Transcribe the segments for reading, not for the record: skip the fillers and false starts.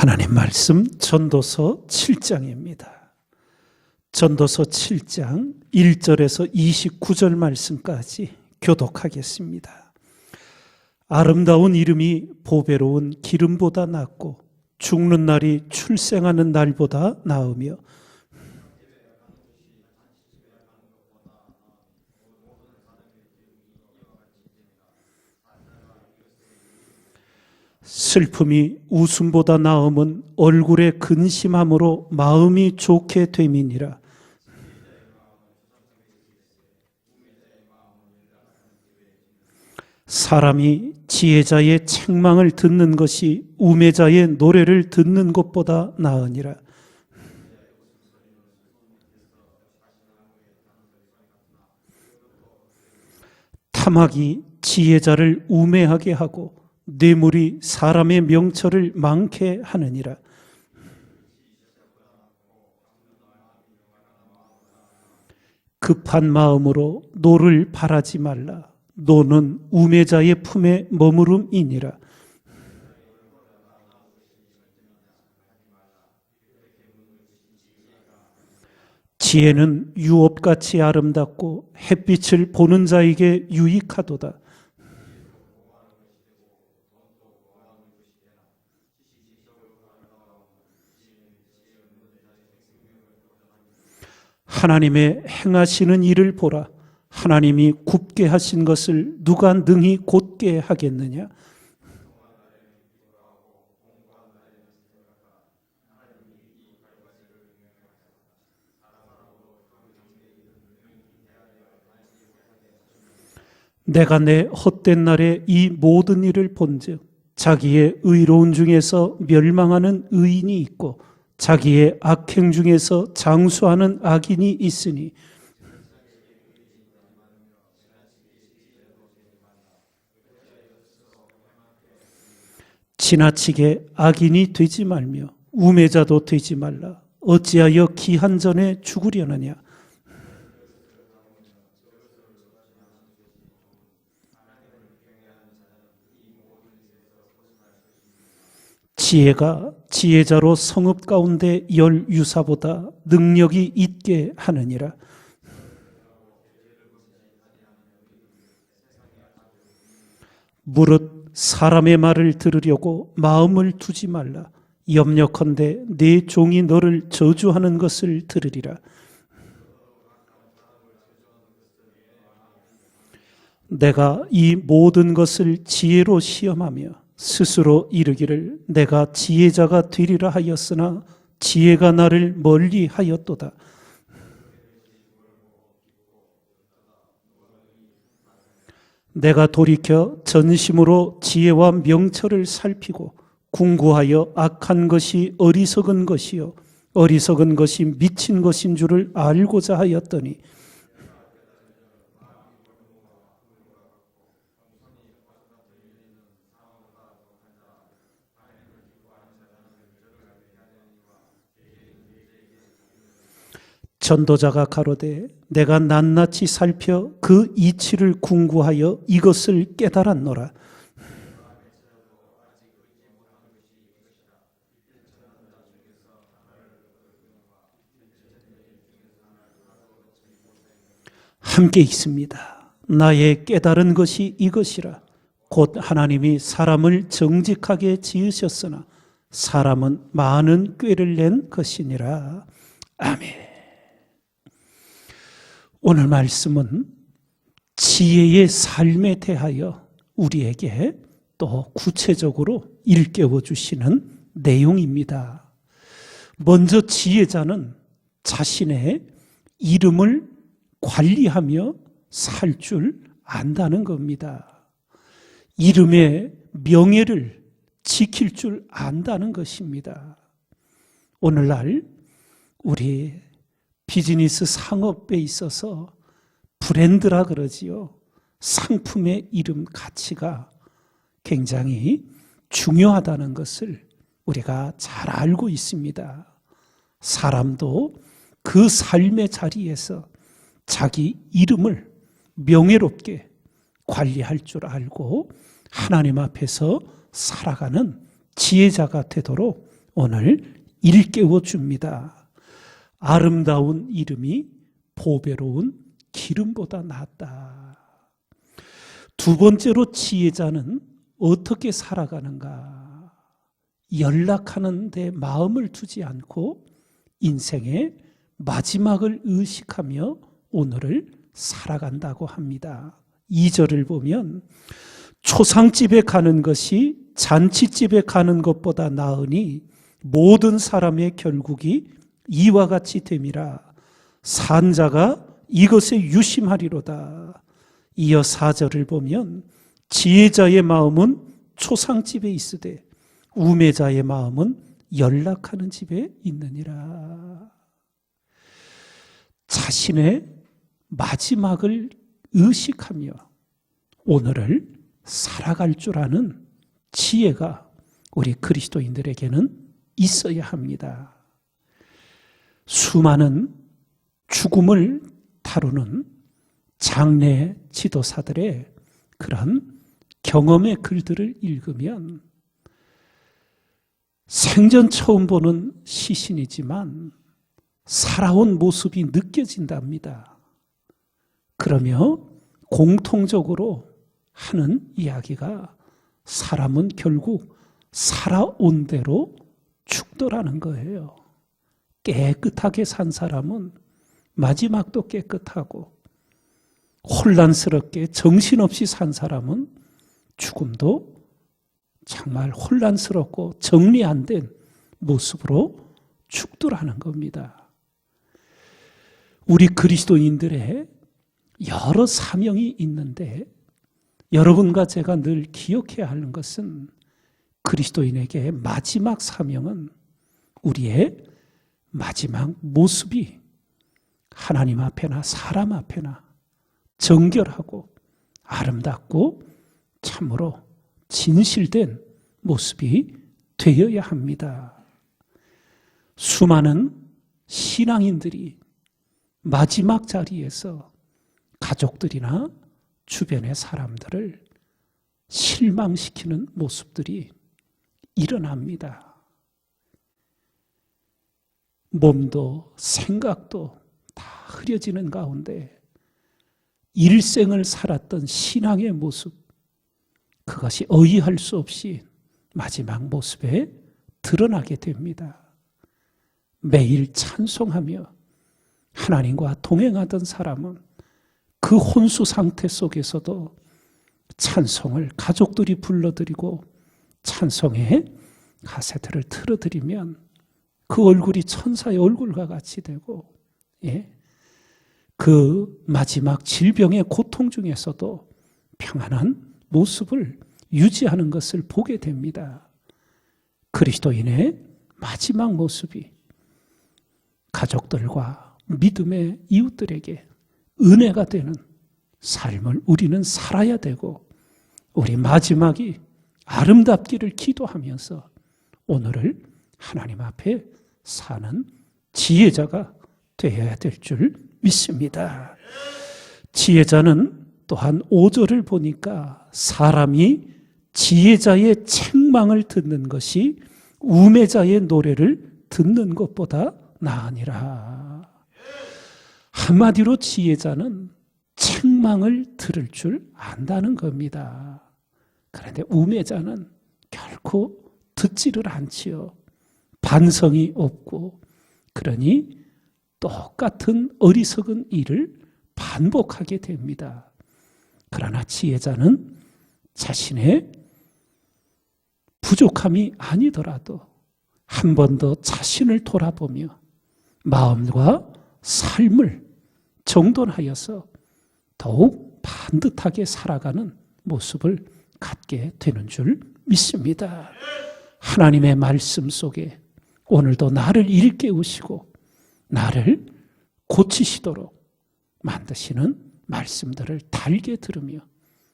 하나님 말씀 전도서 7장입니다. 전도서 7장 1절에서 29절 말씀까지 교독하겠습니다. 아름다운 이름이 보배로운 기름보다 낫고 죽는 날이 출생하는 날보다 나으며 슬픔이 웃음보다 나음은 얼굴의 근심함으로 마음이 좋게 됨이니라. 사람이 지혜자의 책망을 듣는 것이 우매자의 노래를 듣는 것보다 나으니라. 탐악이 지혜자를 우매하게 하고 뇌물이 사람의 명철을 많게 하느니라. 급한 마음으로 노를 바라지 말라. 노는 우매자의 품에 머무름이니라. 지혜는 유업같이 아름답고 햇빛을 보는 자에게 유익하도다. 하나님의 행하시는 일을 보라. 하나님이 굽게 하신 것을 누가 능히 곧게 하겠느냐? 내가 내 헛된 날에 이 모든 일을 본즉 자기의 의로운 중에서 멸망하는 의인이 있고 자기의 악행 중에서 장수하는 악인이 있으니 지나치게 악인이 되지 말며 우매자도 되지 말라. 어찌하여 기한 전에 죽으려느냐? 지혜가 지혜자로 성읍 가운데 열 유사보다 능력이 있게 하느니라. 무릇 사람의 말을 들으려고 마음을 두지 말라. 염려컨대 내 종이 너를 저주하는 것을 들으리라. 내가 이 모든 것을 지혜로 시험하며 스스로 이르기를 내가 지혜자가 되리라 하였으나 지혜가 나를 멀리 하였도다. 내가 돌이켜 전심으로 지혜와 명철을 살피고 궁구하여 악한 것이 어리석은 것이요 어리석은 것이 미친 것인 줄을 알고자 하였더니 전도자가 가로되 내가 낱낱이 살펴 그 이치를 궁구하여 이것을 깨달았노라. 함께 있습니다. 나의 깨달은 것이 이것이라. 곧 하나님이 사람을 정직하게 지으셨으나 사람은 많은 꾀를 낸 것이니라. 아멘. 오늘 말씀은 지혜의 삶에 대하여 우리에게 또 구체적으로 일깨워 주시는 내용입니다. 먼저 지혜자는 자신의 이름을 관리하며 살 줄 안다는 겁니다. 이름의 명예를 지킬 줄 안다는 것입니다. 오늘날 우리 비즈니스 상업에 있어서 브랜드라 그러지요. 상품의 이름 가치가 굉장히 중요하다는 것을 우리가 잘 알고 있습니다. 사람도 그 삶의 자리에서 자기 이름을 명예롭게 관리할 줄 알고 하나님 앞에서 살아가는 지혜자가 되도록 오늘 일깨워 줍니다. 아름다운 이름이 보배로운 기름보다 낫다. 두 번째로 지혜자는 어떻게 살아가는가? 연락하는 데 마음을 두지 않고 인생의 마지막을 의식하며 오늘을 살아간다고 합니다. 2절을 보면 초상집에 가는 것이 잔치집에 가는 것보다 나으니 모든 사람의 결국이 이와 같이 됨이라. 산자가 이것에 유심하리로다. 이어 4절을 보면 지혜자의 마음은 초상집에 있으되 우매자의 마음은 연락하는 집에 있느니라. 자신의 마지막을 의식하며 오늘을 살아갈 줄 아는 지혜가 우리 그리스도인들에게는 있어야 합니다. 수많은 죽음을 다루는 장래 지도사들의 그런 경험의 글들을 읽으면 생전 처음 보는 시신이지만 살아온 모습이 느껴진답니다. 그러며 공통적으로 하는 이야기가 사람은 결국 살아온 대로 죽더라는 거예요. 깨끗하게 산 사람은 마지막도 깨끗하고 혼란스럽게 정신없이 산 사람은 죽음도 정말 혼란스럽고 정리 안 된 모습으로 죽더라는 겁니다. 우리 그리스도인들의 여러 사명이 있는데 여러분과 제가 늘 기억해야 하는 것은 그리스도인에게 마지막 사명은 우리의 마지막 모습이 하나님 앞에나 사람 앞에나 정결하고 아름답고 참으로 진실된 모습이 되어야 합니다. 수많은 신앙인들이 마지막 자리에서 가족들이나 주변의 사람들을 실망시키는 모습들이 일어납니다. 몸도 생각도 다 흐려지는 가운데 일생을 살았던 신앙의 모습, 그것이 어이할 수 없이 마지막 모습에 드러나게 됩니다. 매일 찬송하며 하나님과 동행하던 사람은 그 혼수 상태 속에서도 찬송을 가족들이 불러드리고 찬송의 카세트를 틀어드리면 그 얼굴이 천사의 얼굴과 같이 되고, 그 마지막 질병의 고통 중에서도 평안한 모습을 유지하는 것을 보게 됩니다. 그리스도인의 마지막 모습이 가족들과 믿음의 이웃들에게 은혜가 되는 삶을 우리는 살아야 되고, 우리 마지막이 아름답기를 기도하면서 오늘을 하나님 앞에 사는 지혜자가 되어야 될 줄 믿습니다. 지혜자는 또한 5절을 보니까 사람이 지혜자의 책망을 듣는 것이 우매자의 노래를 듣는 것보다 나으니라. 한마디로 지혜자는 책망을 들을 줄 안다는 겁니다. 그런데 우매자는 결코 듣지를 않지요. 반성이 없고, 그러니 똑같은 어리석은 일을 반복하게 됩니다. 그러나 지혜자는 자신의 부족함이 아니더라도 한 번 더 자신을 돌아보며 마음과 삶을 정돈하여서 더욱 반듯하게 살아가는 모습을 갖게 되는 줄 믿습니다. 하나님의 말씀 속에 오늘도 나를 일깨우시고 나를 고치시도록 만드시는 말씀들을 달게 들으며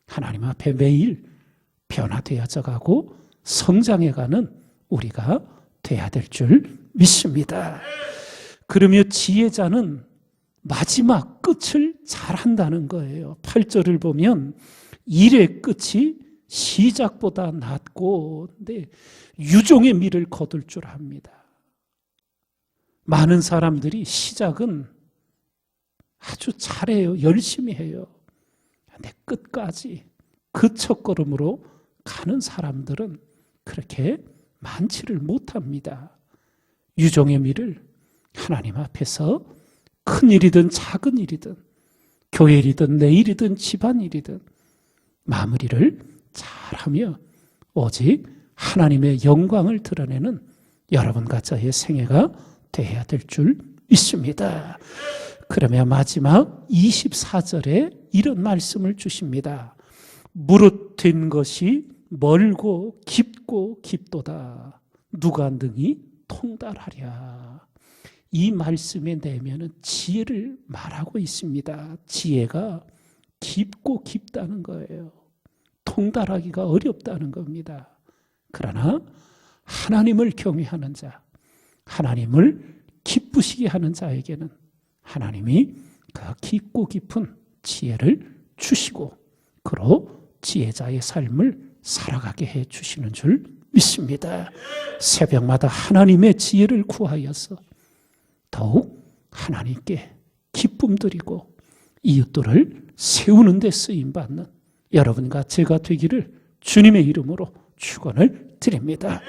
하나님 앞에 매일 변화되어져 가고 성장해가는 우리가 돼야 될 줄 믿습니다. 그러며 지혜자는 마지막 끝을 잘한다는 거예요. 8절을 보면 일의 끝이 시작보다 낮고 유종의 미를 거둘 줄 압니다. 많은 사람들이 시작은 아주 잘해요. 열심히 해요. 근데 끝까지 그 첫걸음으로 가는 사람들은 그렇게 많지를 못합니다. 유종의 미를 하나님 앞에서 큰 일이든 작은 일이든 교회 일이든 내 일이든 집안 일이든 마무리를 잘하며 오직 하나님의 영광을 드러내는 여러분과 저의 생애가 되어야 될 줄 믿습니다. 그러면 마지막 24절에 이런 말씀을 주십니다. 무릇 된 것이 멀고 깊고 깊도다. 누가 능히 통달하랴. 이 말씀의 내면은 지혜를 말하고 있습니다. 지혜가 깊고 깊다는 거예요. 통달하기가 어렵다는 겁니다. 그러나 하나님을 경외하는 자, 하나님을 기쁘시게 하는 자에게는 하나님이 그 깊고 깊은 지혜를 주시고 그로 지혜자의 삶을 살아가게 해 주시는 줄 믿습니다. 새벽마다 하나님의 지혜를 구하여서 더욱 하나님께 기쁨 드리고 이웃들을 세우는 데 쓰임받는 여러분과 제가 되기를 주님의 이름으로 축원을 드립니다.